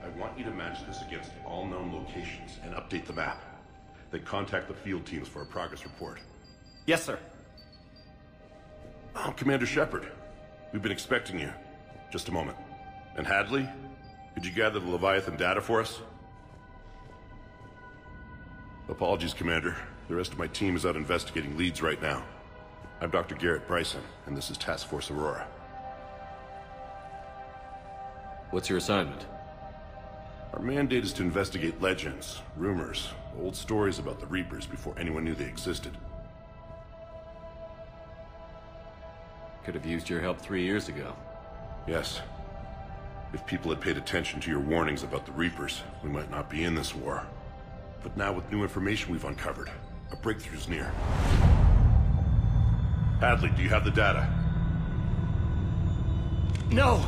I want you to match this against all known locations and update the map. Then contact the field teams for a progress report. Yes, sir. Oh, Commander Shepard. We've been expecting you. Just a moment. And Hadley, could you gather the Leviathan data for us? Apologies, Commander. The rest of my team is out investigating leads right now. I'm Dr. Garrett Bryson, and this is Task Force Aurora. What's your assignment? Our mandate is to investigate legends, rumors, old stories about the Reapers before anyone knew they existed. Could have used your help 3 years ago. Yes. If people had paid attention to your warnings about the Reapers, we might not be in this war. But now with new information we've uncovered, a breakthrough's near. Hadley, do you have the data? No!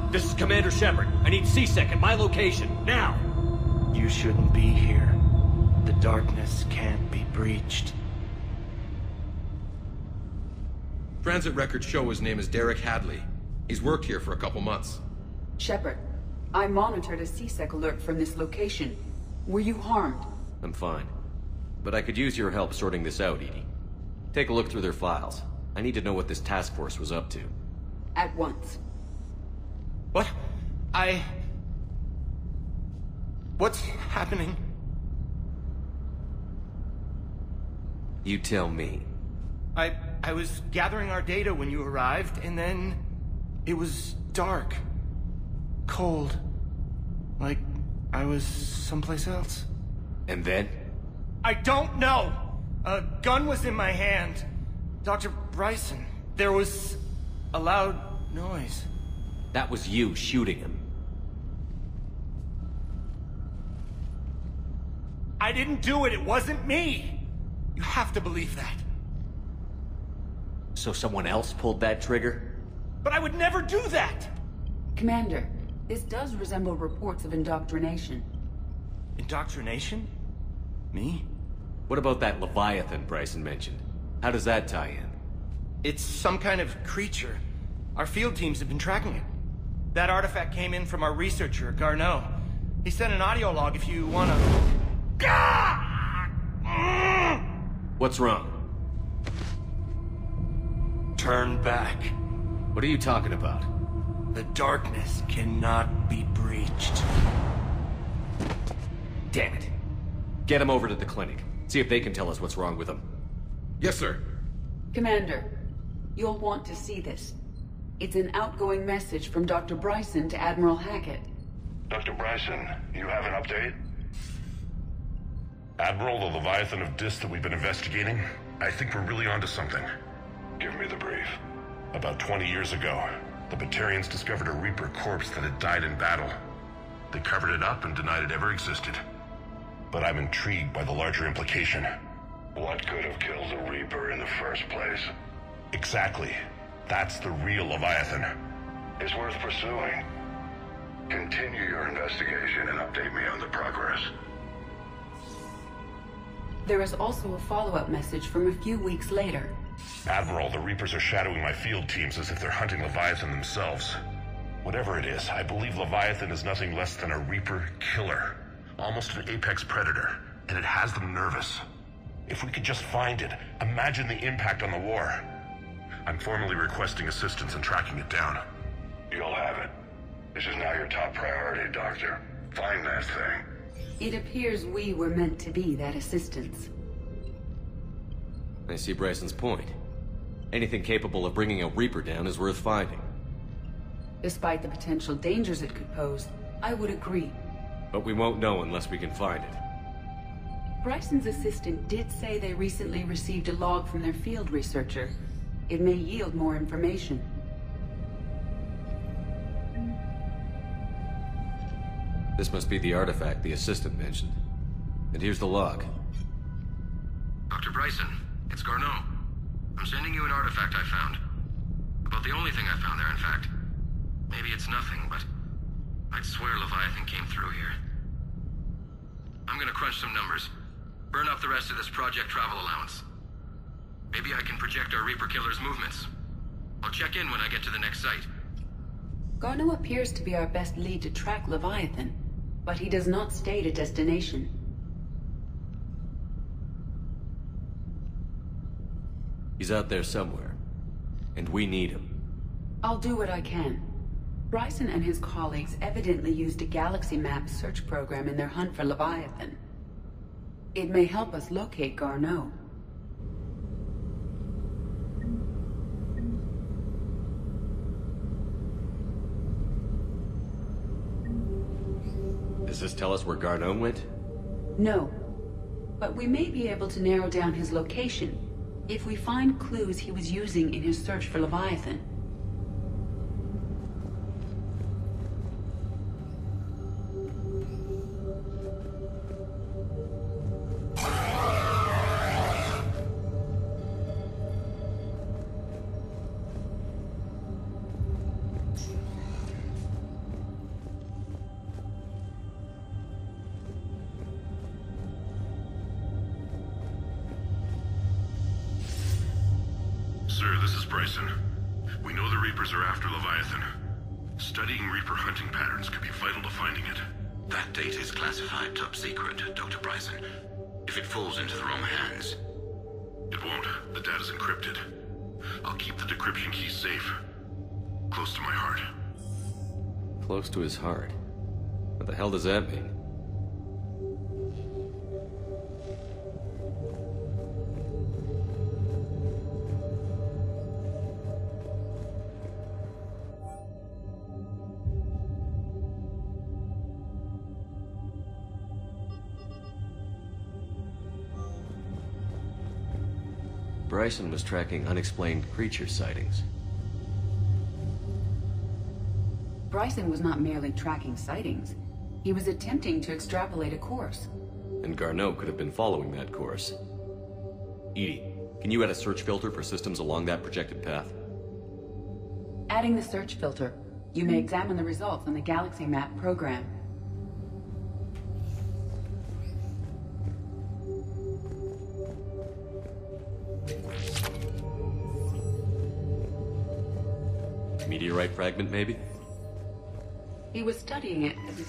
This is Commander Shepard. I need C-Sec at my location, now! You shouldn't be here. The darkness can't be breached. Transit records show his name is Derek Hadley. He's worked here for a couple months. Shepard, I monitored a C-Sec alert from this location. Were you harmed? I'm fine. But I could use your help sorting this out, EDI. Take a look through their files. I need to know what this task force was up to. At once. What? What's happening? You tell me. I was gathering our data when you arrived, and then it was dark. Cold. Like I was someplace else. And then? I don't know! A gun was in my hand. Dr. Bryson. There was a loud noise. That was you shooting him. I didn't do it. It wasn't me. You have to believe that. So someone else pulled that trigger? But I would never do that! Commander, this does resemble reports of indoctrination. Indoctrination? Me? What about that Leviathan Bryson mentioned? How does that tie in? It's some kind of creature. Our field teams have been tracking it. That artifact came in from our researcher, Garneau. He sent an audio log if you wanna... What's wrong? Turn back. What are you talking about? The darkness cannot be breached. Damn it. Get him over to the clinic. See if they can tell us what's wrong with him. Yes, sir. Commander, you'll want to see this. It's an outgoing message from Dr. Bryson to Admiral Hackett. Dr. Bryson, you have an update? Admiral, the Leviathan of Dis that we've been investigating, I think we're really onto something. Give me the brief. About 20 years ago, the Batarians discovered a Reaper corpse that had died in battle. They covered it up and denied it ever existed. But I'm intrigued by the larger implication. What could have killed the Reaper in the first place? Exactly. That's the real Leviathan. It's worth pursuing. Continue your investigation and update me on the progress. There is also a follow-up message from a few weeks later. Admiral, the Reapers are shadowing my field teams as if they're hunting Leviathan themselves. Whatever it is, I believe Leviathan is nothing less than a Reaper killer. Almost an apex predator, and it has them nervous. If we could just find it, imagine the impact on the war. I'm formally requesting assistance in tracking it down. You'll have it. This is now your top priority, Doctor. Find that thing. It appears we were meant to be that assistance. I see Bryson's point. Anything capable of bringing a Reaper down is worth finding. Despite the potential dangers it could pose, I would agree. But we won't know unless we can find it. Bryson's assistant did say they recently received a log from their field researcher. It may yield more information. This must be the artifact the assistant mentioned. And here's the log. Dr. Bryson, it's Garneau. I'm sending you an artifact I found. About the only thing I found there, in fact. Maybe it's nothing, but I'd swear Leviathan came through here. I'm gonna crunch some numbers. Burn up the rest of this Project Travel allowance. Maybe I can project our Reaper Killer's movements. I'll check in when I get to the next site. Garneau appears to be our best lead to track Leviathan, but he does not state a destination. He's out there somewhere. And we need him. I'll do what I can. Bryson and his colleagues evidently used a Galaxy Map search program in their hunt for Leviathan. It may help us locate Garneau. Does this tell us where Garneau went? No. But we may be able to narrow down his location if we find clues he was using in his search for Leviathan. Sir, this is Bryson. We know the Reapers are after Leviathan. Studying Reaper hunting patterns could be vital to finding it. That data is classified top secret, Dr. Bryson. If it falls into the wrong hands... It won't. The data's encrypted. I'll keep the decryption key safe. Close to my heart. Close to his heart. What the hell does that mean? Bryson was tracking unexplained creature sightings. Bryson was not merely tracking sightings. He was attempting to extrapolate a course. And Garneau could have been following that course. EDI, can you add a search filter for systems along that projected path? Adding the search filter, you may examine the results on the Galaxy Map program. Meteorite fragment, maybe? He was studying it as an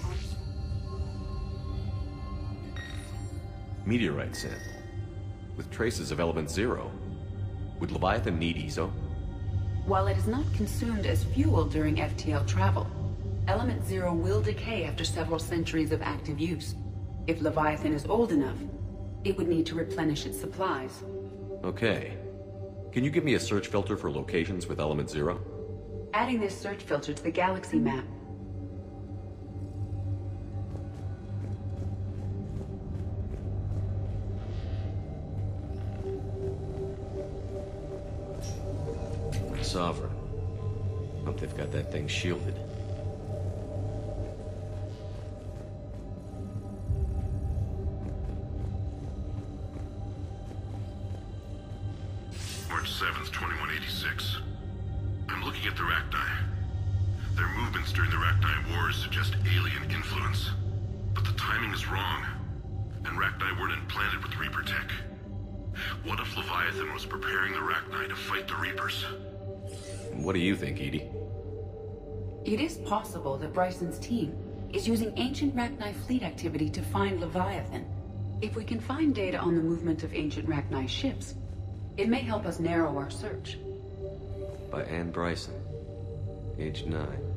Meteorite sample. With traces of element zero. Would Leviathan need ESO? While it is not consumed as fuel during FTL travel, element zero will decay after several centuries of active use. If Leviathan is old enough, it would need to replenish its supplies. Okay. Can you give me a search filter for locations with element zero? Adding this search filter to the Galaxy Map. Sovereign. Hope they've got that thing shielded. March 7th, 2186. I'm looking at the Rachni. Their movements during the Rachni Wars suggest alien influence. But the timing is wrong. And Rachni weren't implanted with Reaper tech. What if Leviathan was preparing the Rachni to fight the Reapers? What do you think, EDI? It is possible that Bryson's team is using ancient Rachni fleet activity to find Leviathan. If we can find data on the movement of ancient Rachni ships, it may help us narrow our search. By Anne Bryson. Age 9.